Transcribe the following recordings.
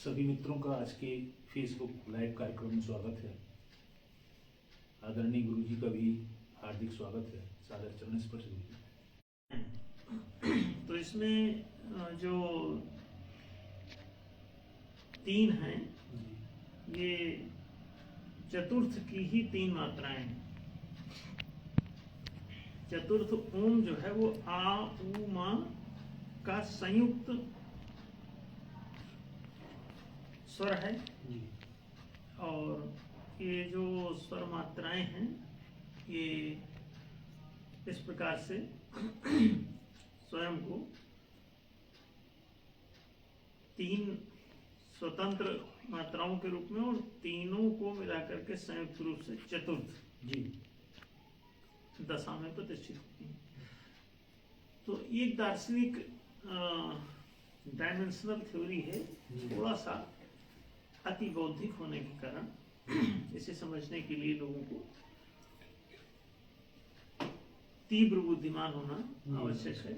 सभी मित्रों का आज के फेसबुक लाइव कार्यक्रम में स्वागत है। आदरणीय गुरु जी का भी हार्दिक स्वागत है। सादर चरण स्पर्श गुरु। तो इसमें जो तीन हैं ये चतुर्थ की ही तीन मात्राएं हैं। चतुर्थ ओम जो है वो आ उ मा का संयुक्त स्वर है और ये जो स्वर मात्राएं हैं ये इस प्रकार से स्वयं को तीन स्वतंत्र मात्राओं के रूप में और तीनों को मिलाकर के संयुक्त रूप से चतुर्थ जी दशा में प्रतिष्ठित होती है। तो ये एक दार्शनिक डायमेंशनल थ्योरी है। थोड़ा सा अति बौद्धिक होने के कारण इसे समझने के लिए लोगों को तीव्र बुद्धिमान होना आवश्यक है।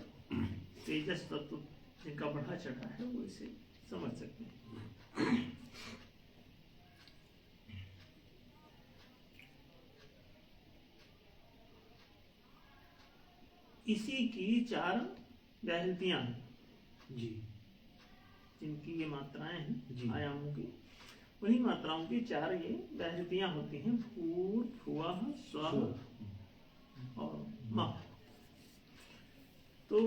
तेजस तत्व जिनका बढ़ा चढ़ा है वो इसे समझ सकते हैं। इसी की चार व्याहृतियां हैं जी जिनकी ये मात्राएं जी। हैं आयामों की। उन्हीं मात्राओं की चार ये व्याहृतियां होती हैं, भूर भुवः स्वः और मा। तो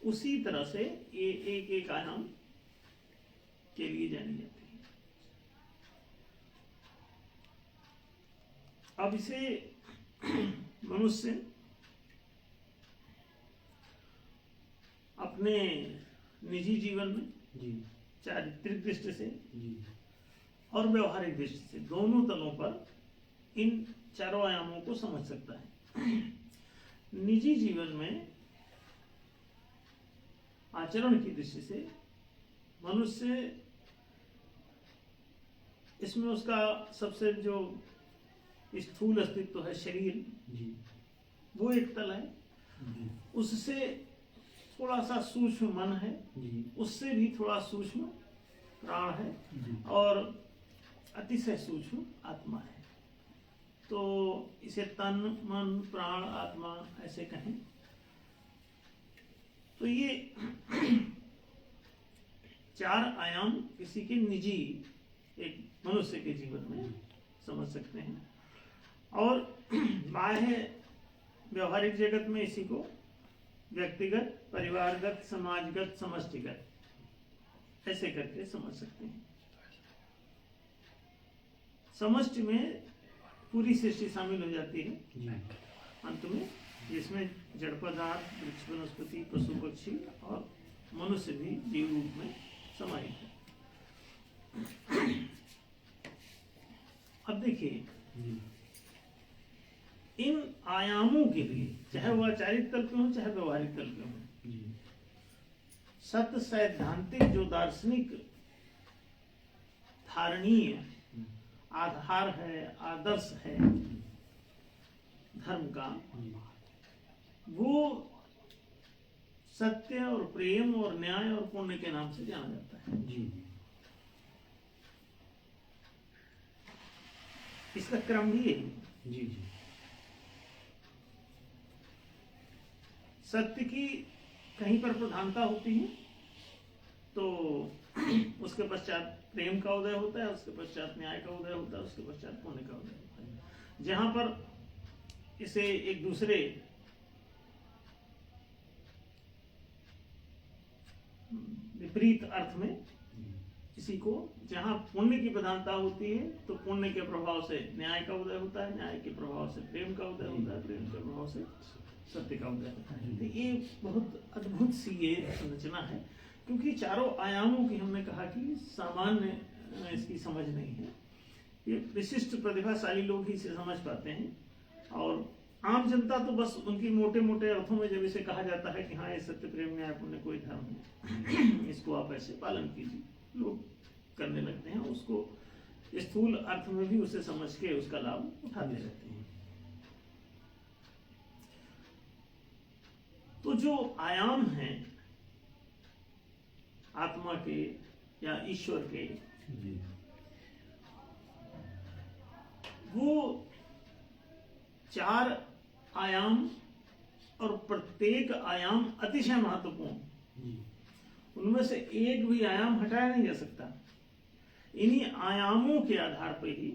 उसी तरह से ये एक एक आयाम के लिए जानी जाती है। अब इसे मनुष्य अपने निजी जीवन में जी चारित्रिक दृष्टि से जी और व्यवहारिक दृष्टि से दोनों तलों पर इन चारों आयामों को समझ सकता है। निजी जीवन में आचरण की दृष्टि से मनुष्य इसमें उसका सबसे जो स्थूल अस्तित्व है शरीर जी वो एक तल है। जी उससे थोड़ा सा सूक्ष्म मन है, जी उससे भी थोड़ा सूक्ष्म प्राण है जी और अतिशय सूक्ष्म आत्मा है। तो इसे तन मन प्राण आत्मा ऐसे कहें। तो ये चार आयाम किसी के निजी एक मनुष्य के जीवन में समझ सकते हैं और बाह्य व्यवहारिक जगत में इसी को व्यक्तिगत परिवारगत समाजगत समष्टिगत ऐसे करके समझ सकते हैं। समष्टि में पूरी सृष्टि शामिल हो जाती है जी अंत में, जिसमें जड़ पदार्थ वृक्ष वनस्पति पशु पक्षी और मनुष्य भी जीव रूप में समाहित है। अब देखिए जी इन आयामों के लिए चाहे वह आचारिक तल पे हो चाहे व्यवहारिक तल पे हो, जी सत सैद्धांतिक जो दार्शनिक धारणीय आधार है आदर्श है धर्म का, वो सत्य और प्रेम और न्याय और पुण्य के नाम से जाना जाता है। जी इसका क्रम भी यही है। जी जी सत्य की कहीं पर प्रधानता होती है तो उसके पश्चात प्रेम का उदय होता है, उसके पश्चात न्याय का उदय होता है, उसके पश्चात पुण्य का उदय होता है। जहां पर इसे एक दूसरे विपरीत अर्थ में किसी को जहां पुण्य की प्रधानता होती है तो पुण्य के प्रभाव से न्याय का उदय होता है, न्याय के प्रभाव से प्रेम का उदय होता है, प्रेम के प्रभाव से सत्य का उदय होता है। तो ये बहुत अद्भुत सी ये संरचना है, क्योंकि चारों आयामों की हमने कहा कि सामान्य इसकी समझ नहीं है। ये विशिष्ट प्रतिभाशाली लोग ही इसे समझ पाते हैं और आम जनता तो बस उनकी मोटे मोटे अर्थों में जब इसे कहा जाता है कि हाँ ये सत्य प्रेम न्याय पुण्य कोई धर्म है, इसको आप ऐसे पालन कीजिए, लोग करने लगते हैं। उसको स्थूल अर्थ में भी उसे समझ के उसका लाभ उठाते रहते हैं। तो जो आयाम हैं आत्मा के या ईश्वर के, जी वो 4 आयाम और प्रत्येक आयाम अतिशय महत्वपूर्ण, जी उनमें से एक भी आयाम हटाया नहीं जा सकता। इन्हीं आयामों के आधार पर ही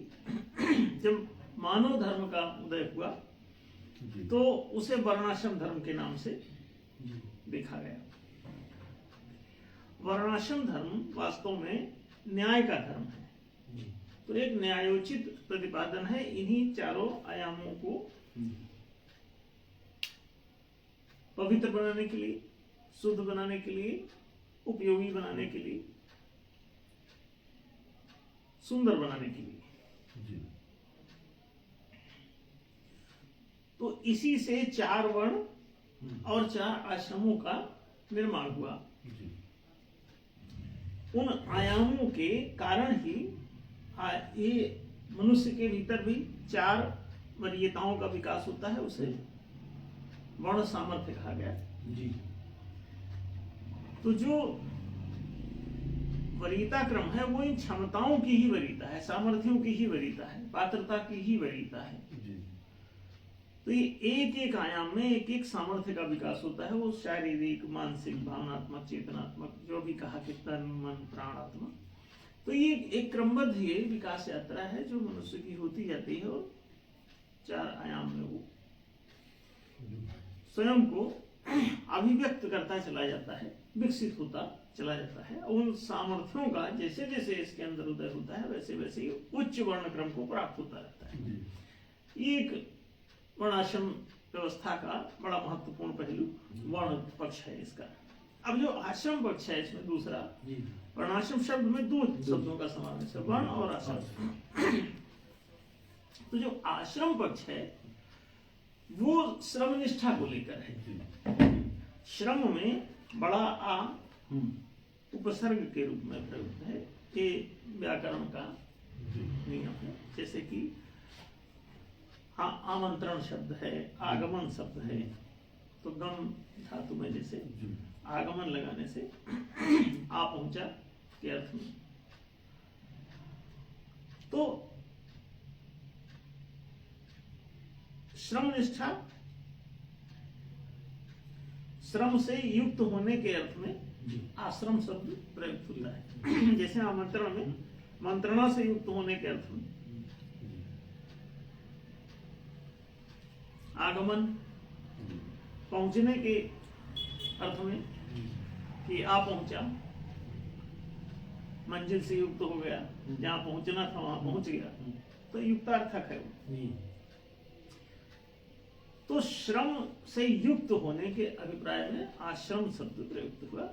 जब मानव धर्म का उदय हुआ जी तो उसे वर्णाश्रम धर्म के नाम से जी देखा गया। वर्णाश्रम धर्म वास्तव में न्याय का धर्म है। जी तो एक न्यायोचित प्रतिपादन है इन्हीं चारों आयामों को पवित्र बनाने के लिए, शुद्ध बनाने के लिए, उपयोगी बनाने के लिए, सुंदर बनाने के लिए। जी तो इसी से 4 वर्ण और 4 आश्रमों का निर्माण हुआ। जी उन आयामों के कारण ही ये मनुष्य के भीतर भी 4 वरीयताओं का विकास होता है, उसे वर्ण सामर्थ्य कहा गया। जी तो जो वरीयता क्रम है वो इन क्षमताओं की ही वरीयता है, सामर्थ्यों की ही वरीयता है, पात्रता की ही वरीयता है। जी तो ये एक एक आयाम में एक एक सामर्थ्य का विकास होता है, वो शारीरिक, मानसिक, भावनात्मक, चेतनात्मक, जो भी कहा कि तन, मन, प्राण, आत्मा। तो ये एक क्रमबद्ध ये विकास यात्रा है जो मनुष्य की होती जाती है और 4 आयाम में वो स्वयं को अभिव्यक्त करता चला जाता है, विकसित होता चला जाता है। उन सामर्थ्यों का जैसे जैसे इसके अंदर उदय होता है वैसे वैसे ही उच्च वर्ण क्रम को प्राप्त होता रहता है। ये एक वर्णाश्रम व्यवस्था का बड़ा महत्वपूर्ण पहलू वर्ण पक्ष है इसका। अब जो आश्रम पक्ष है इसमें दूसरा, वर्णाश्रम शब्द में 2 शब्दों का समावेश है, वर्ण और आश्रम। तो जो आश्रम पक्ष है वो श्रम निष्ठा को लेकर है। श्रम में बड़ा आ उपसर्ग के रूप में प्रयुक्त है, ये व्याकरण का नियम है। जैसे कि आमंत्रण शब्द है, आगमन शब्द है, तो गम धातु में जैसे आगमन लगाने से आ पहुंचा के अर्थ में। तो श्रम निष्ठा श्रम से युक्त होने के अर्थ में आश्रम शब्द प्रयुक्त होता है। जैसे आमंत्रण में मंत्रणा से युक्त होने के अर्थ में, आगमन पहुंचने के अर्थ में कि आ पहुंचा, मंजिल से युक्त हो गया, जहां पहुंचना था वहां पहुंच गया, तो युक्तार्थक है वो। तो श्रम से युक्त होने के अभिप्राय में आश्रम शब्द प्रयुक्त हुआ।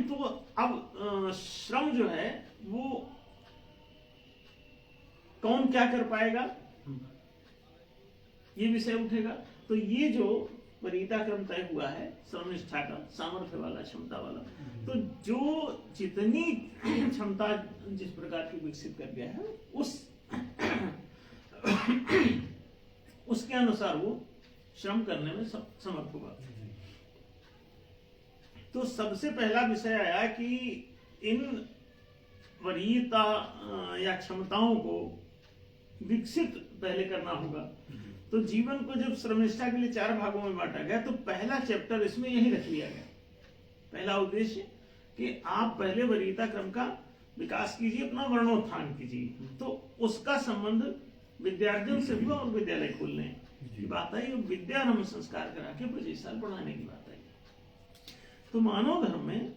तो अब श्रम जो है वो कौन क्या कर पाएगा ये विषय उठेगा। तो ये जो वरीयता क्रम तय हुआ है श्रम निष्ठा का, सामर्थ्य वाला, क्षमता वाला, तो जो जितनी क्षमता जिस प्रकार की विकसित कर गया है उसके अनुसार वो श्रम करने में समर्थ होगा। तो सबसे पहला विषय आया कि इन वरीयता या क्षमताओं को विकसित पहले करना होगा। तो जीवन को जब श्रमनिष्ठा के लिए 4 भागों में बांटा गया तो पहला चैप्टर इसमें यही रख लिया गया। पहला उद्देश्य कि आप पहले वरीयता क्रम का विकास कीजिए, अपना वर्णोत्थान कीजिए। तो उसका संबंध विद्यार्थियों से हुआ और विद्यालय खोलने की बात आई, विद्यारंभ संस्कार करा के 25 साल पढ़ाने की बात आई। तो मानव धर्म में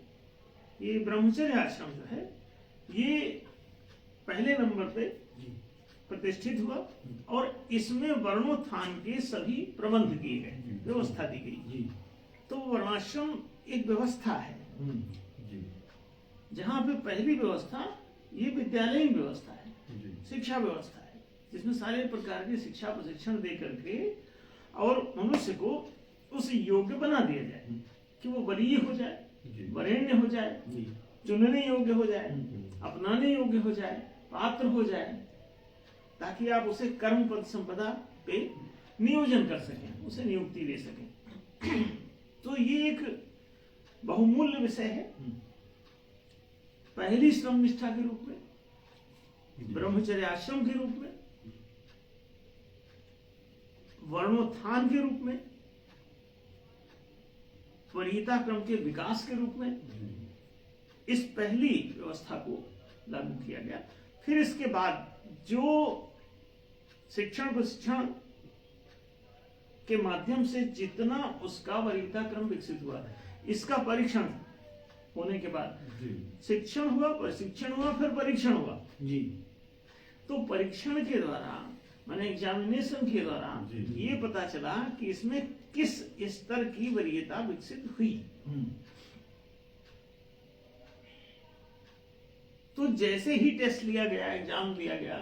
ये ब्रह्मचर्य आश्रम जो है ये पहले नंबर पे प्रतिष्ठित हुआ और इसमें वर्णोत्थान के सभी प्रबंध किए गए, व्यवस्था दी गई। तो वर्णाश्रम एक व्यवस्था है जहां पे पहली व्यवस्था ये विद्यालयीन व्यवस्था है, शिक्षा व्यवस्था है, जिसमें सारे प्रकार की शिक्षा प्रशिक्षण दे करके और मनुष्य को उस योग्य बना दिया जाए कि वो वरीय हो जाए, वरेण्य हो जाए, चुनने योग्य हो जाए, अपनाने योग्य हो जाए, पात्र हो जाए, ताकि आप उसे कर्म पद संपदा पे नियोजन कर सकें, उसे नियुक्ति दे सकें। तो ये एक बहुमूल्य विषय है पहली श्रम निष्ठा के रूप में, ब्रह्मचर्य आश्रम के रूप में, वर्णोत्थान के रूप में, वरीयता क्रम के विकास के रूप में इस पहली व्यवस्था को लागू किया गया। फिर इसके बाद जो शिक्षण प्रशिक्षण के माध्यम से जितना उसका वरीयता क्रम विकसित हुआ, इसका परीक्षण होने के बाद शिक्षण हुआ, प्रशिक्षण हुआ, फिर परीक्षण हुआ जी। तो परीक्षण के द्वारा माने एग्जामिनेशन के द्वारा ये पता चला कि इसमें किस स्तर की वरीयता विकसित हुई। तो जैसे ही टेस्ट लिया गया, एग्जाम लिया गया,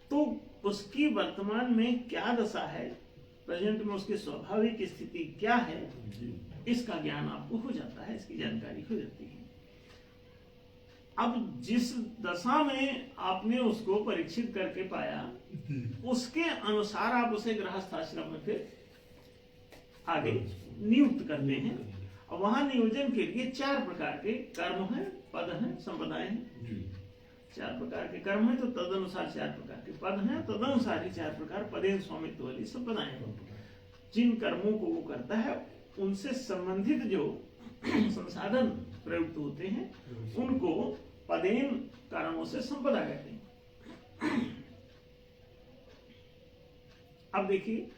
तो उसकी वर्तमान में क्या दशा है, प्रेजेंट में उसकी स्वाभाविक स्थिति क्या है, इसका ज्ञान आपको हो जाता है, इसकी जानकारी हो जाती है। अब जिस दशा में आपने उसको परीक्षित करके पाया, उसके अनुसार आप उसे गृहस्थ आश्रम में फिर आगे नियुक्त करते हैं। और वहां नियोजन के लिए 4 प्रकार के कर्म हैं, पद हैं, संप्रदाय हैं। 4 प्रकार के कर्म हैं तो तदनुसार 4 प्रकार के पद हैं, तदनुसार ही 4 प्रकार पदेन स्वामित्व वाली संप्रदाय हैं। जिन कर्मों को वो करता है उनसे संबंधित जो संसाधन प्रयुक्त होते हैं उनको पदेन कारणों से संपदा कहते हैं। अब देखिए,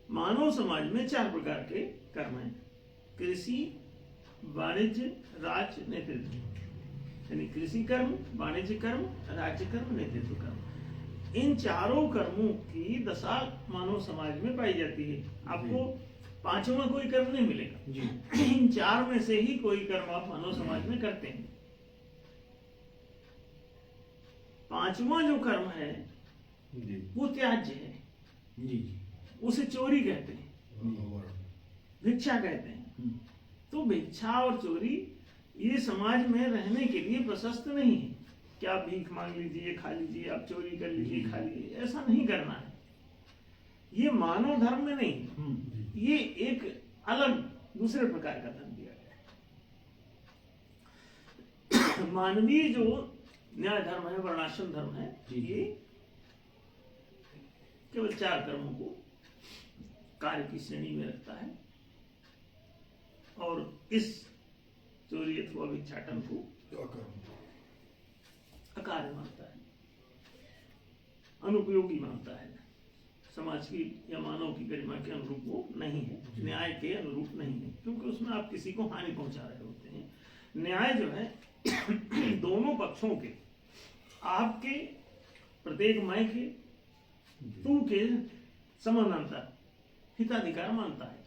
मानव समाज में 4 प्रकार के कर्म हैं, कृषि, वाणिज्य, राज, नेतृत्व। यानी कृषि कर्म, वाणिज्य कर्म, राज्य कर्म, नेतृत्व कर्म। इन चारों कर्मों की दशा मानव समाज में पाई जाती है। आपको 5 में कोई कर्म नहीं मिलेगा जी। इन 4 में से ही कोई कर्म आप मानव समाज में करते हैं। 5वां जो कर्म है वो त्याज्य है जी। उसे चोरी कहते हैं, भिक्षा कहते हैं। तो भिक्षा और चोरी ये समाज में रहने के लिए प्रशस्त नहीं है कि आप भीख मांग लीजिए, खा लीजिए, आप चोरी कर लीजिए, खा लीजिए, ऐसा नहीं करना है। ये मानव धर्म में नहीं, ये एक अलग दूसरे प्रकार का धर्म दिया गया है। मानवीय जो न्याय धर्म है, वर्णाश्रम धर्म है, ये केवल 4 कर्मों को कार्य की श्रेणी में रखता है और इस चोरी अथवा भिक्षाटन को अकार्य मानता है, अनुपयोगी मानता है, समाज की या मानव की गरिमा के अनुरूप वो नहीं है, न्याय के अनुरूप नहीं है, क्योंकि उसमें आप किसी को हानि पहुंचा रहे होते हैं। न्याय जो है दोनों पक्षों के, आपके प्रत्येक मैं के तू के समानांतर हिताधिकार मानता है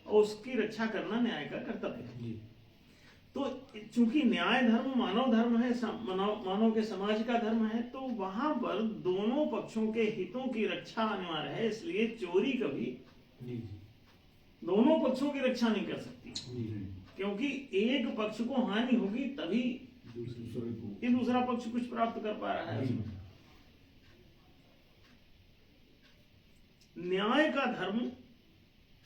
और उसकी रक्षा करना न्याय का कर्तव्य है। तो चूंकि न्याय धर्म मानव धर्म है, मानव के समाज का धर्म है, तो वहां पर दोनों पक्षों के हितों की रक्षा अनिवार्य है। इसलिए चोरी कभी दोनों पक्षों की रक्षा नहीं कर सकती, क्योंकि एक पक्ष को हानि होगी तभी ये दूसरा पक्ष कुछ प्राप्त कर पा रहा है। न्याय का धर्म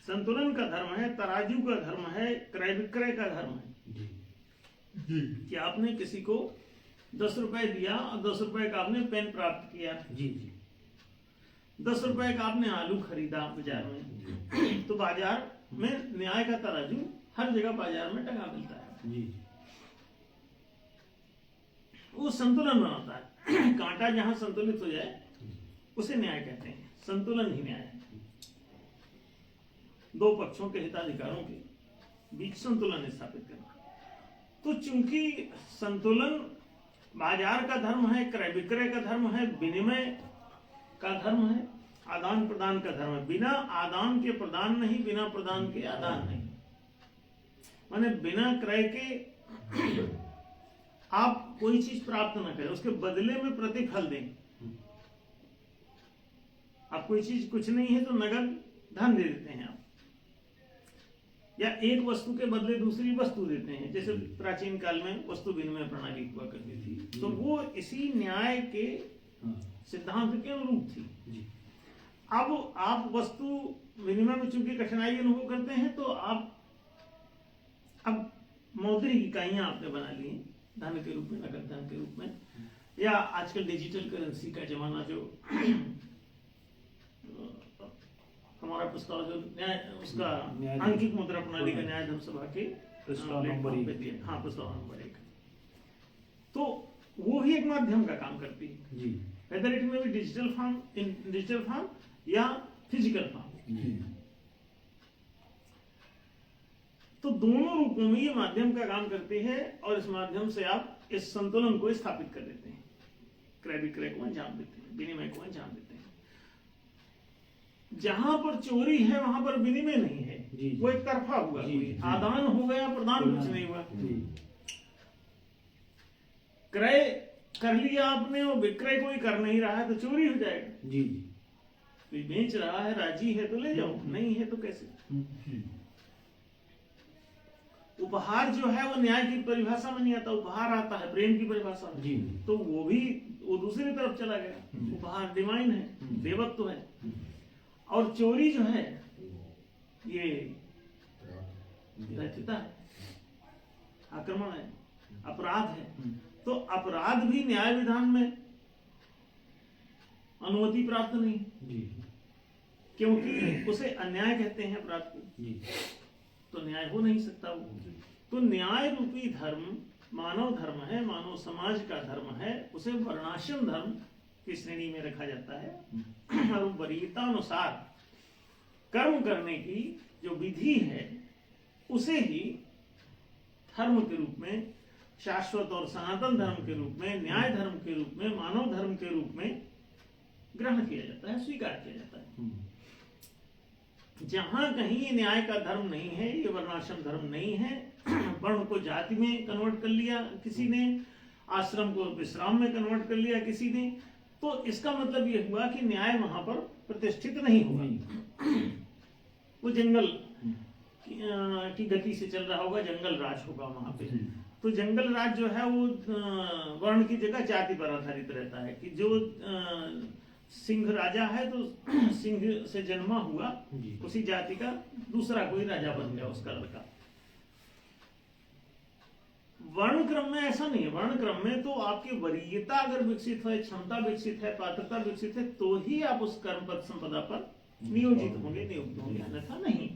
संतुलन का धर्म है, तराजू का धर्म है, क्रय विक्रय का धर्म है कि आपने किसी को 10 रुपए दिया और 10 रुपए का आपने पेन प्राप्त किया जी। 10 रुपए का आपने आलू खरीदा बाजार में, तो बाजार में न्याय का तराजू हर जगह बाजार में टंगा मिलता है जी। वो संतुलन बनाता है। कांटा जहां संतुलित हो जाए उसे न्याय कहते हैं, संतुलन ही न्याय है। दो पक्षों के हिताधिकारों के बीच संतुलन स्थापित करना। तो चूंकि संतुलन बाजार का धर्म है, क्रय विक्रय का धर्म है, विनिमय का धर्म है, आदान प्रदान का धर्म है। बिना आदान के प्रदान नहीं, बिना प्रदान के आदान नहीं। माने बिना क्रय के आप कोई चीज प्राप्त न करें, उसके बदले में प्रतिफल दें। आप कोई चीज कुछ नहीं है तो नगद धन दे देते हैं आप, या एक वस्तु के बदले दूसरी वस्तु देते हैं। जैसे प्राचीन काल में वस्तु विनिमय प्रणाली हुआ करती थी, तो वो इसी न्याय के सिद्धांत के अनुरूप थी। अब आप वस्तु विनिमय में चूंकि कठिनाई अनुभव करते हैं, तो आप अब मौद्रिक इकाइयां आपने बना ली, धन के रूप में, नगद धन के रूप में, या आजकल डिजिटल करेंसी का जमाना जो हमारा प्रस्ताव जो न्याय उसका आंकिक मुद्रा प्रणाली का न्याय धर्म सभा के प्रस्ताव नंबर 1, हाँ प्रस्ताव नंबर 1, तो वो भी एक माध्यम का काम करती है जी, वेदर इट में भी डिजिटल फॉर्म या फिजिकल फॉर्म। जी, तो दोनों रूपों में ये माध्यम का काम करती है और इस माध्यम से आप इस संतुलन को स्थापित कर देते हैं, क्रय विक्रय को अंजाम देते हैं, विनिमय को अंजाम देते हैं। जहां पर चोरी है वहां पर विनिमय नहीं है, जी, वो एक तरफा हुआ, जी, जी, आदान हो गया, प्रदान कुछ नहीं हुआ। जी, क्रय कर लिया आपने और विक्रय कोई कर नहीं रहा है तो चोरी हो जाएगा। जी, कोई बेच रहा है, राजी है तो ले जाओ, नहीं है तो कैसे। उपहार जो है वो न्याय की परिभाषा में नहीं आता, उपहार आता है प्रेम की परिभाषा में, जी, तो वो दूसरी तरफ चला गया। उपहार डिवाइन है, देवत्व है, और चोरी जो है ये दैत्यता है, आक्रमण है, अपराध है। तो अपराध भी न्याय विधान में अनुमति प्राप्त नहीं, जी, क्योंकि उसे अन्याय कहते हैं अपराध को, जी, तो न्याय हो नहीं सकता वो। तो न्याय रूपी धर्म मानव धर्म है, मानव समाज का धर्म है, उसे वर्णाश्रम धर्म की श्रेणी में रखा जाता है। और वरीयता अनुसार कर्म करने की जो विधि है उसे ही धर्म के रूप में, शाश्वत और सनातन धर्म के रूप में, न्याय धर्म के रूप में, मानव धर्म के रूप में ग्रहण किया जाता है, स्वीकार किया जाता है। जहां कहीं ये न्याय का धर्म नहीं है, ये वर्णाश्रम धर्म नहीं है, वर्ण को जाति में कन्वर्ट कर लिया किसी ने, आश्रम को विश्राम में कन्वर्ट कर लिया किसी ने, तो इसका मतलब ये हुआ कि न्याय वहां पर प्रतिष्ठित नहीं होगा। वो जंगल की गति से चल रहा होगा, जंगल राज होगा वहां पे। तो जंगल राज जो है वो वर्ण की जगह जाति पर आधारित रहता है, कि जो सिंह राजा है तो सिंह से जन्मा हुआ, उसी जाति का दूसरा कोई राजा बन गया उसका लड़का। वर्ण क्रम में ऐसा नहीं है। वर्ण क्रम में तो आपकी वरीयता अगर विकसित है, क्षमता विकसित है, पात्रता विकसित है, तो ही आप उस कर्म पद संपदा पर नियोजित होंगे, नियुक्त होंगे, अन्यथा नहीं।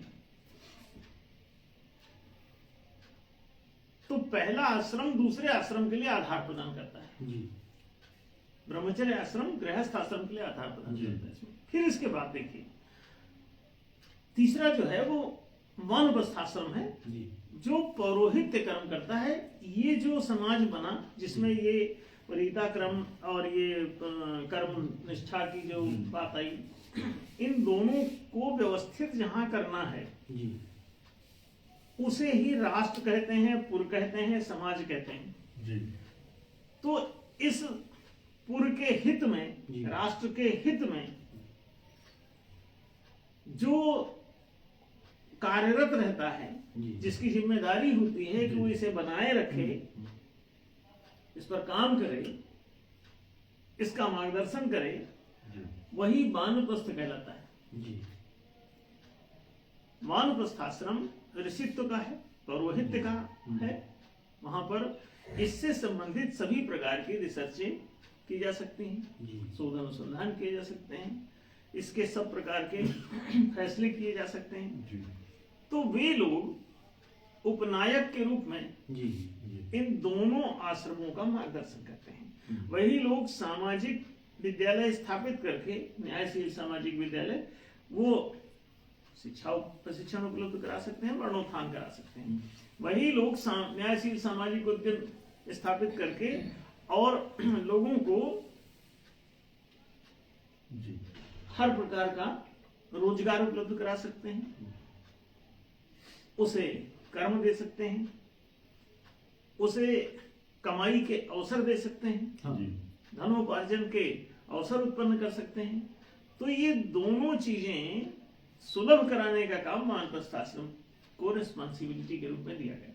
तो पहला आश्रम दूसरे आश्रम के लिए आधार प्रदान करता है। जी, ब्रह्मचर्य आश्रम गृहस्थ आश्रम के लिए आधार प्रदान करता है। फिर इसके बाद देखिए तीसरा जो है वो वानप्रस्थ आश्रम है, जो पौरोहित्य कर्म करता है। ये जो समाज बना जिसमें ये वरीयता क्रम और ये कर्म निष्ठा की जो बात आई, इन दोनों को व्यवस्थित जहां करना है जी, उसे ही राष्ट्र कहते हैं, पुर कहते हैं, समाज कहते हैं। जी, तो इस पुर के हित में, राष्ट्र के हित में जो कार्यरत रहता है, जिसकी जिम्मेदारी होती है कि वो इसे बनाए रखे, इस पर काम करे, इसका मार्गदर्शन करे, वही वानप्रस्थ कहलाता है। वानप्रस्थ आश्रम ऋषित्व का है, पौरोहित्य का है। वहां पर इससे संबंधित सभी प्रकार की रिसर्चें की जा सकती हैं, शोध अनुसंधान किए जा सकते हैं, इसके सब प्रकार के फैसले किए जा सकते हैं। तो वे लोग उपनायक के रूप में इन दोनों आश्रमों का मार्गदर्शन करते हैं। वही लोग सामाजिक विद्यालय स्थापित करके, न्यायशील सामाजिक विद्यालय, वो शिक्षा प्रशिक्षण उपलब्ध करा सकते हैं, वर्णोत्थान करा सकते हैं। वही लोग न्यायशील सामाजिक उद्यम स्थापित करके और लोगों को हर प्रकार का रोजगार उपलब्ध करा सकते हैं, उसे कर्म दे सकते हैं, उसे कमाई के अवसर दे सकते हैं, धनोपार्जन के अवसर उत्पन्न कर सकते हैं। तो ये दोनों चीजें सुलभ कराने का काम वानप्रस्थ आश्रम को रिस्पॉन्सिबिलिटी के रूप में दिया गया।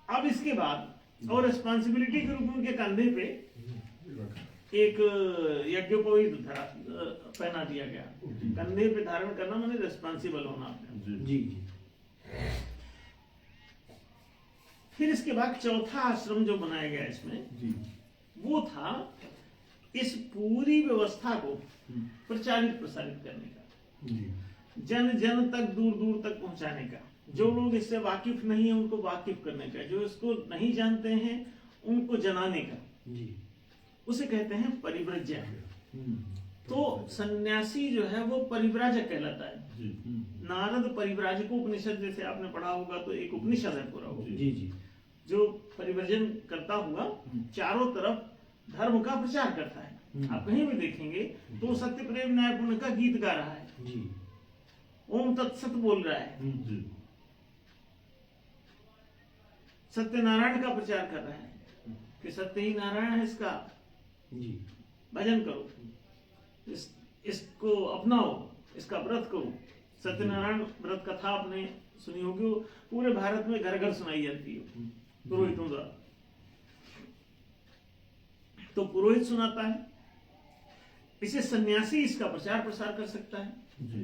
अब इसके बाद और रिस्पॉन्सिबिलिटी के रूप में उनके कंधे पे एक यज्ञोपवीत पहना दिया गया। कंधे पे धारण करना माने रिस्पॉन्सिबल होना। जी। फिर इसके बाद चौथा आश्रम जो बनाया गया इसमें जी वो था इस पूरी व्यवस्था को प्रचारित प्रसारित करने का, जी जन जन तक दूर दूर तक पहुंचाने का, जो लोग इससे वाकिफ नहीं है उनको वाकिफ करने का, जो इसको नहीं जानते हैं उनको जनाने का, जी उसे कहते हैं परिव्रज्य। तो सन्यासी जो है वो परिव्राजक कहलाता है। जी नारद परिव्राजको उपनिषद जैसे आपने पढ़ा होगा, तो एक उपनिषद है पूरा वो, जी जी जो परिवर्जन करता हुआ चारों तरफ धर्म का प्रचार करता है। आप कहीं भी देखेंगे तो सत्य प्रेम न्याय पुण्य का गीत गा रहा है, जी ओम तत्सत बोल रहा है, जी सत्यनारायण का प्रचार कर रहा है कि सत्य ही नारायण है, इसका जी भजन करो, इसको अपनाओ, इसका व्रत करो। सत्यनारायण व्रत कथा आपने सुनी होगी, वो पूरे भारत में घर घर सुनाई जाती है पुरोहितों द्वारा। तो पुरोहित सुनाता है, इसे सन्यासी इसका प्रचार प्रसार कर सकता है। जी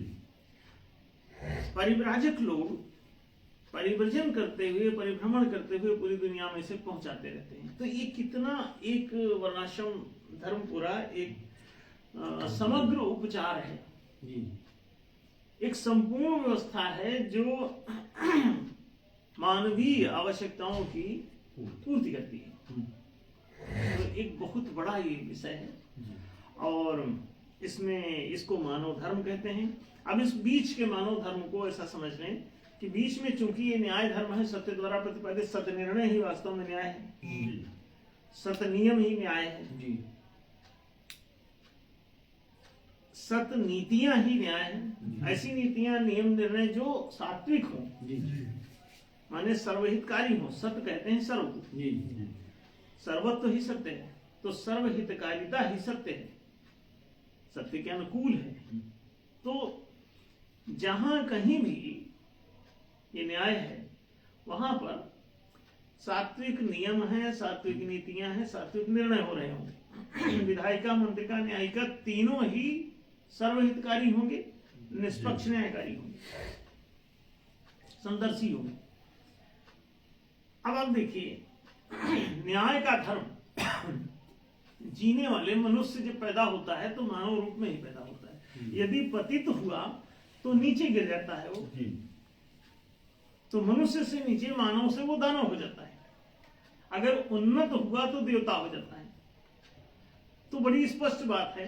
परिव्राजक लोग परिव्रजन करते हुए, परिभ्रमण करते हुए पूरी दुनिया में इसे पहुंचाते रहते हैं। तो ये कितना एक वर्णाश्रम धर्म पूरा एक समग्र उपचार है, जी एक संपूर्ण व्यवस्था है जो मानवीय आवश्यकताओं की पूर्ति करती है। तो एक बहुत बड़ा ये विषय है और इसमें इसको मानव धर्म कहते हैं। अब इस बीच के मानव धर्म को ऐसा समझ लें कि बीच में चूंकि ये न्याय धर्म है, सत्य द्वारा प्रतिपादित सत्य निर्णय ही वास्तव में न्याय है, जी सत्य नियम ही न्याय है, जी सत्य नीतियां ही न्याय है। ऐसी नीतियां नियम निर्णय जो सात्विक हो, जी माने सर्वहितकारी हो। सत्य कहते हैं सर्व, जी सर्वत्व ही सत्य है, तो सर्वहितकारिता ही सत्य है, सत्य के अनुकूल है। तो जहां कहीं भी ये न्याय है वहां पर सात्विक नियम है, सात्विक नीतियां हैं, सात्विक निर्णय हो रहे होंगे। विधायिका, मंत्रिका, न्यायिका तीनों ही सर्वहितकारी होंगे, निष्पक्ष न्यायकारी होंगे, समदर्शी होंगे। अब आप देखिए, न्याय का धर्म जीने वाले मनुष्य जब पैदा होता है तो मानव रूप में ही पैदा होता है। यदि पतित हुआ तो नीचे गिर जाता है वो, जी तो मनुष्य से नीचे मानव से वो दानव हो जाता है। अगर उन्नत हुआ तो देवता हो जाता है। तो बड़ी स्पष्ट बात है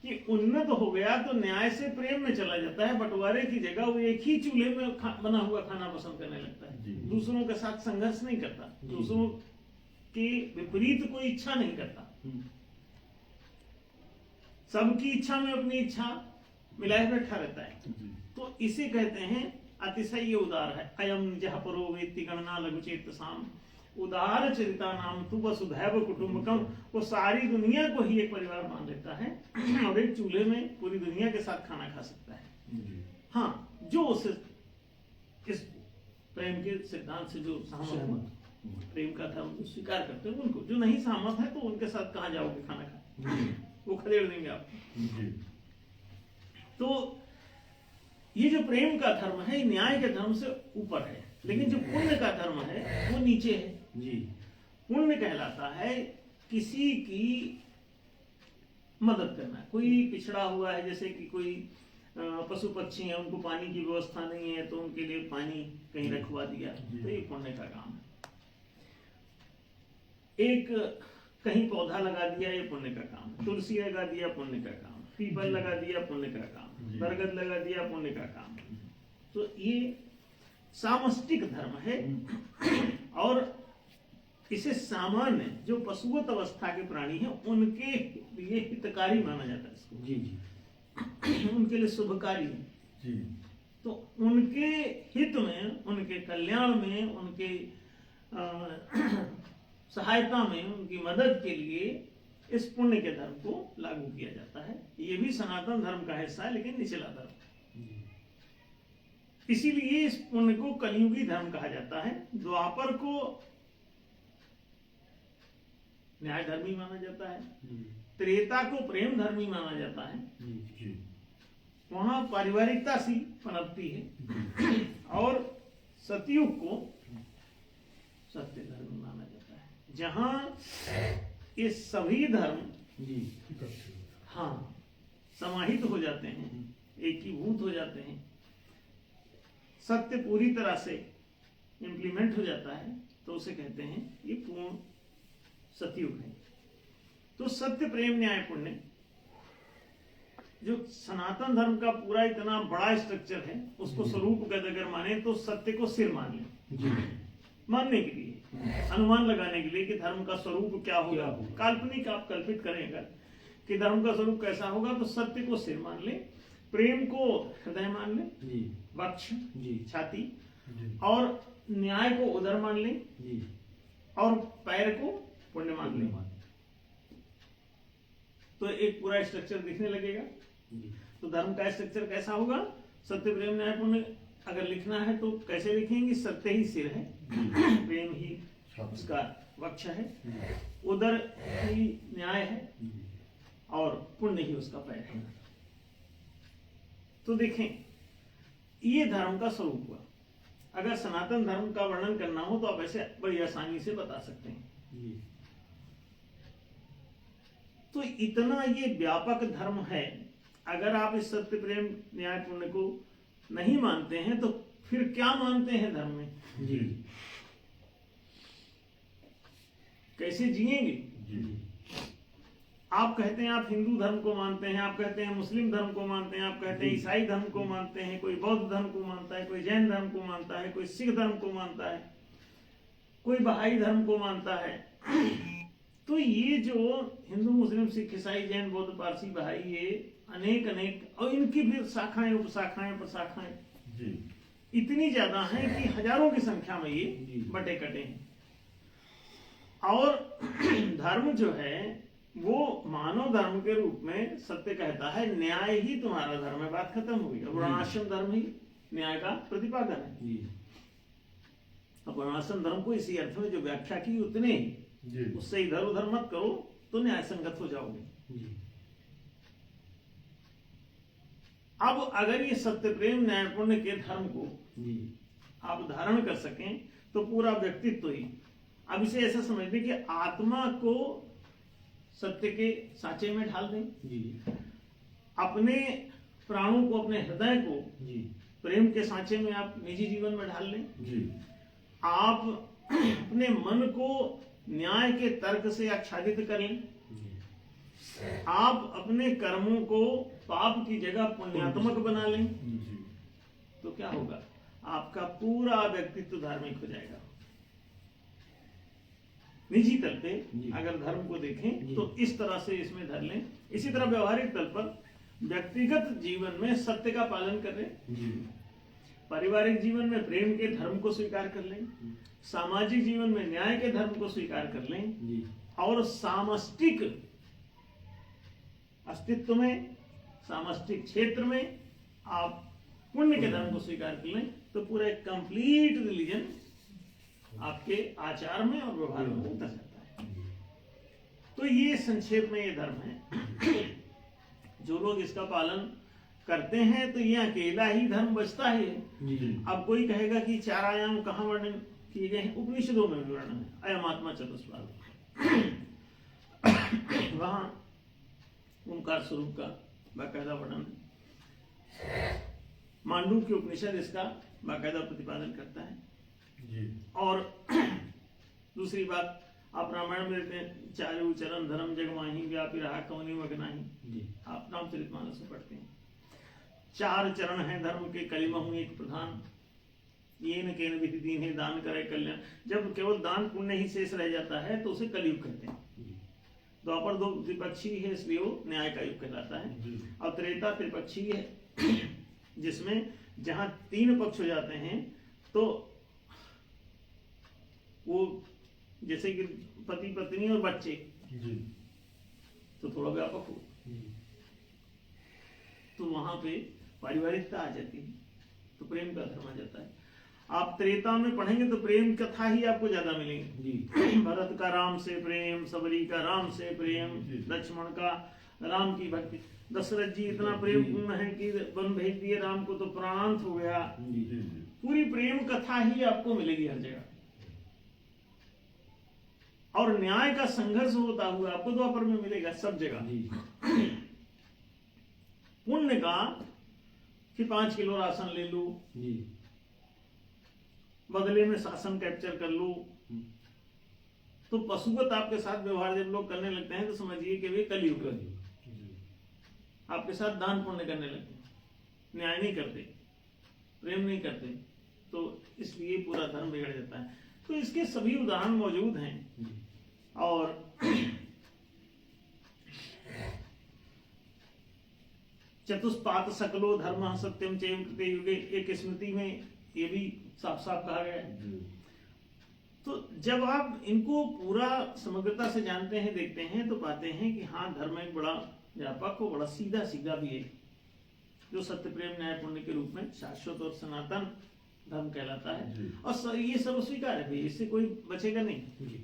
कि उन्नत हो गया तो न्याय से प्रेम में चला जाता है। बंटवारे की जगह वो एक ही चूल्हे में बना हुआ खाना पसंद करने लगता है, दूसरों के साथ संघर्ष नहीं करता, दूसरों के विपरीत कोई इच्छा नहीं करता, सबकी इच्छा में अपनी इच्छा मिलाए बैठा रहता है। तो इसे कहते हैं अतिशय उदार है। अयम जह परो वेत्ति गणना लघुचेत साम उदार चरिता नाम तु वसुधैव कुटुंबकम। वो सारी दुनिया को ही एक परिवार मान लेता है और एक चूल्हे में पूरी दुनिया के साथ खाना खा सकता है। हाँ, जो उसे इस प्रेम के सिद्धांत से जो सहमत, प्रेम का धर्म स्वीकार करते हैं उनको, जो नहीं सहमत है तो उनके साथ कहाँ जाओगे खाना खाने, वो खदेड़ देंगे आपको। तो ये जो प्रेम का धर्म है न्याय के धर्म से ऊपर है, लेकिन जो पुण्य का धर्म है वो नीचे है। जी पुण्य कहलाता है किसी की मदद करना। कोई पिछड़ा हुआ है, जैसे कि कोई पशु पक्षी है, उनको पानी की व्यवस्था नहीं है तो उनके लिए पानी कहीं रखवा दिया, तो ये पुण्य का काम है। एक कहीं पौधा लगा दिया, ये पुण्य का काम है। तुलसी लगा दिया, पुण्य का काम। पीपल लगा दिया, पुण्य का काम। बरगद लगा दिया, पुण्य का काम। तो ये सामष्टिक धर्म है और इसे सामान्य जो पशुवत अवस्था के प्राणी हैं उनके लिए हितकारी माना जाता है इसको। जी जी उनके लिए शुभकारी है। जी तो उनके हित में, उनके कल्याण में, उनके सहायता में, उनकी मदद के लिए इस पुण्य के धर्म को लागू किया जाता है। ये भी सनातन धर्म का हिस्सा है, लेकिन निचला धर्म। इसीलिए इस पुण्य को कलियुगी धर्म कहा जाता है। द्वापर को न्याय धर्मी माना जाता है, त्रेता को प्रेम धर्मी माना जाता है, वहां पारिवारिकता सी पनपती है, और सतयुग को सत्य धर्म माना जाता है, जहां ये सभी धर्म जी हाँ समाहित हो जाते हैं, एकीभूत हो जाते हैं, सत्य पूरी तरह से इम्प्लीमेंट हो जाता है, तो उसे कहते हैं ये पूर्ण सतयुग है। तो सत्य प्रेम न्याय पुण्य जो सनातन धर्म का पूरा इतना बड़ा स्ट्रक्चर है, उसको स्वरूप का अगर माने तो सत्य को सिर मान लें, मानने के लिए, अनुमान लगाने के लिए कि धर्म का स्वरूप क्या होगा, काल्पनिक आप कल्पित करेंगे कि धर्म का स्वरूप कैसा होगा, तो सत्य को सिर मान ले, प्रेम को हृदय मान ले, वक्ष छाती, और न्याय को उदर मान ले, और पैर को पुण्य मान ले, तो एक पूरा स्ट्रक्चर दिखने लगेगा। तो धर्म का स्ट्रक्चर कैसा होगा, सत्य प्रेम न्याय पुण्य अगर लिखना है तो कैसे लिखेंगे, सत्य ही सिर है, प्रेम ही उसका वक्ष है, उदर ही न्याय है, और पुण्य ही उसका पैर है। तो देखें ये धर्म का स्वरूप हुआ। अगर सनातन धर्म का वर्णन करना हो तो आप ऐसे बड़ी आसानी से बता सकते हैं। तो इतना ये व्यापक धर्म है, अगर आप इस सत्य प्रेम न्याय पुण्य को नहीं मानते हैं तो फिर क्या मानते हैं धर्म में? जी। कैसे जिएंगे? आप कहते हैं आप हिंदू धर्म को मानते हैं, आप कहते हैं मुस्लिम धर्म को मानते हैं, आप कहते हैं ईसाई धर्म को मानते हैं, कोई बौद्ध धर्म को मानता है, कोई जैन धर्म को मानता है, कोई सिख धर्म को मानता है, कोई बहाई धर्म को मानता है। तो ये जो हिंदू मुस्लिम सिख ईसाई जैन बौद्ध पारसी बहाई, ये अनेक अनेक और इनकी भी शाखाएं उपशाखाएं प्रशाखाएं इतनी ज्यादा हैं कि हजारों की संख्या में ये बटे कटे हैं। और धर्म जो है वो मानव धर्म के रूप में सत्य कहता है न्याय ही तुम्हारा धर्म है, बात खत्म हुई। वर्णाश्रम धर्म ही न्याय का प्रतिपादन है। अब वर्णाश्रम धर्म को इसी अर्थ में जो व्याख्या की उतने ही, उससे इधर उधर मत करो तो न्याय संगत हो जाओगे। अब अगर ये सत्य प्रेम न्याय पुण्य के धर्म को आप धारण कर सकें तो पूरा व्यक्तित्व ही, अब इसे ऐसा समझ लें कि आत्मा को सत्य के सांचे में ढाल दें, अपने प्राणों को, अपने हृदय को प्रेम के सांचे में आप निजी जीवन में ढाल लें, आप अपने मन को न्याय के तर्क से आच्छादित कर लें, आप अपने कर्मों को पाप की जगह पुण्यात्मक बना लें, तो क्या होगा, आपका पूरा व्यक्तित्व धार्मिक हो जाएगा। निजी तल पे अगर धर्म को देखें तो इस तरह से इसमें धर लें। इसी तरह व्यवहारिक तल पर व्यक्तिगत जीवन में सत्य का पालन कर लें, पारिवारिक जीवन में प्रेम के धर्म को स्वीकार कर लें, सामाजिक जीवन में न्याय के धर्म को स्वीकार कर लें, और सामष्टिक अस्तित्व में, सामष्टिक क्षेत्र में आप पुण्य के धर्म को स्वीकार कर लें, तो पूरा एक कंप्लीट रिलीजन आपके आचार में और व्यवहार में उतर जाता है। तो ये संक्षेप में ये धर्म है। जो लोग इसका पालन करते हैं तो ये अकेला ही धर्म बचता ही है। अब कोई कहेगा कि चार आयाम कहाँ वर्णन किए गए हैं? उपनिषदों में भी वर्णन है, अयमात्मा चतुष्पाद, वहां ओंकार स्वरूप का बाकायदा वर्णन है। मांडूक्य उपनिषद इसका बाकायदा प्रतिपादन करता है। और दूसरी बात आप रामायण में देखते हैं, चारु चरण धर्म जगमाही व्यापी रहा कौनी मगनाही, आप रामचरितमानस में पढ़ते हैं। चार चरण हैं धर्म के, कलिमहु एक प्रधान, ये न केन विधि दीन है दान करे कल्याण। जब केवल दान पुण्य ही शेष रह जाता है तो उसे कलयुग कहते हैं। द्वापर दो द्विपक्षी है इसलिए वो न्याय का युग कहलाता है। और त्रेता त्रिपक्षी है जिसमें जहां तीन पक्ष हो जाते हैं तो वो जैसे कि पति पत्नी और बच्चे, तो थोड़ा व्यापक हो, तो वहां पे पारिवारिकता आ जाती है, तो प्रेम का धर्म आ जाता है। आप त्रेता में पढ़ेंगे तो प्रेम कथा ही आपको ज्यादा मिलेंगे। भरत का राम से प्रेम, सबरी का राम से प्रेम, लक्ष्मण का राम की भक्ति, दशरथ जी इतना प्रेम पूर्ण है कि वन भेज दिए राम को तो प्राणांत हो गया। पूरी प्रेम कथा ही आपको मिलेगी हर जगह। और न्याय का संघर्ष होता हुआ आपको द्वापर में मिलेगा सब जगह। जी पुण्य का कि 5 किलो राशन ले लूं, जी बदले में शासन कैप्चर कर लूं, तो पशुवत आपके साथ व्यवहार जब लोग करने लगते हैं तो समझिए कि वे कलयुग है। आपके साथ दान पुण्य करने लगते हैं, न्याय नहीं करते, प्रेम नहीं करते, तो इसलिए पूरा धर्म बिगड़ जाता है। तो इसके सभी उदाहरण मौजूद हैं। और चतुष्पाद सकलो धर्म सत्यम चैव कृते युगे, एक स्मृति में ये भी साफ साफ कहा गया है। तो जब आप इनको पूरा समग्रता से जानते हैं, देखते हैं, तो पाते हैं कि हाँ, धर्म एक बड़ा व्यापक हो, बड़ा सीधा सीधा भी है, जो सत्य प्रेम न्याय पुण्य के रूप में शाश्वत और सनातन धर्म कहलाता है। और ये सब स्वीकार है, इससे कोई बचेगा नहीं।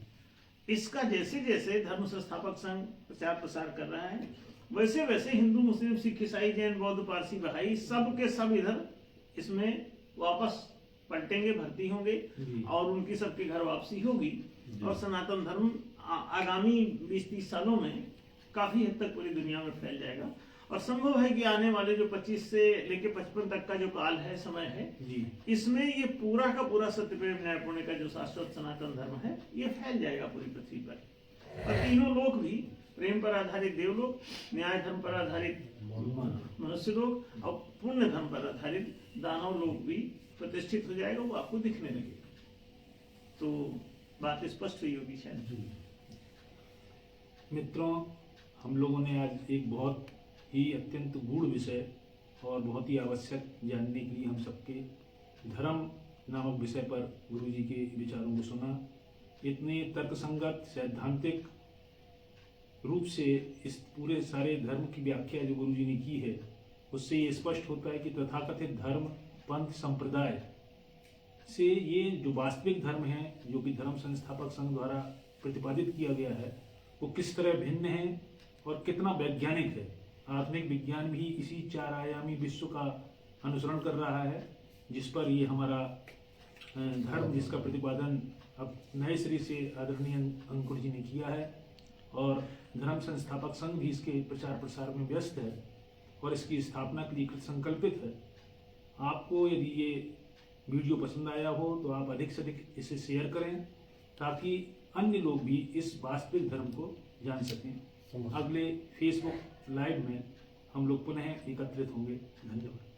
इसका जैसे जैसे धर्म संस्थापक संघ प्रचार प्रसार कर रहा है, वैसे वैसे हिंदू मुस्लिम सिख ईसाई जैन बौद्ध पारसी बहाई सब के सब इधर इसमें वापस पलटेंगे, भर्ती होंगे और उनकी सबकी घर वापसी होगी। और सनातन धर्म आगामी 20-30 सालों में काफी हद तक पूरी दुनिया में फैल जाएगा। और संभव है कि आने वाले जो 25 से लेके 55 तक का जो काल है, समय है, इसमें ये पूरा का पूरा सत्य प्रेम न्याय पुण्य का जो शाश्वत सनातन धर्म है, ये फैल जाएगा पूरी पृथ्वी पर। और तीनों लोक भी, प्रेम पर आधारित देवलोक, न्याय धर्म पर आधारित मनुष्य लोक और पुण्य धर्म पर आधारित दानव लोक भी प्रतिष्ठित हो जाएगा, वो आपको दिखने लगेगा। तो बात स्पष्ट हुई होगी शायद। मित्रों, हम लोगों ने आज एक बहुत ही अत्यंत गूढ़ विषय और बहुत ही आवश्यक जानने के लिए हम सबके धर्म नामक विषय पर गुरुजी के विचारों को सुना। इतने तर्कसंगत सैद्धांतिक रूप से इस पूरे सारे धर्म की व्याख्या जो गुरुजी ने की है, उससे ये स्पष्ट होता है कि तथाकथित धर्म पंथ संप्रदाय से ये जो वास्तविक धर्म है, जो कि धर्म संस्थापक संघ द्वारा प्रतिपादित किया गया है, वो किस तरह भिन्न है और कितना वैज्ञानिक है। आधुनिक विज्ञान भी इसी 4 आयामी विश्व का अनुसरण कर रहा है, जिस पर ये हमारा धर्म, जिसका प्रतिपादन अब नए सिरे से आदरणीय अंकुर जी ने किया है। और धर्म संस्थापक संघ भी इसके प्रचार प्रसार में व्यस्त है और इसकी स्थापना के लिए संकल्पित है। आपको यदि ये वीडियो पसंद आया हो तो आप अधिक से अधिक इसे शेयर करें, ताकि अन्य लोग भी इस वास्तविक धर्म को जान सकें। अगले फेसबुक लाइव में हम लोग पुनः एकत्रित होंगे। धन्यवाद।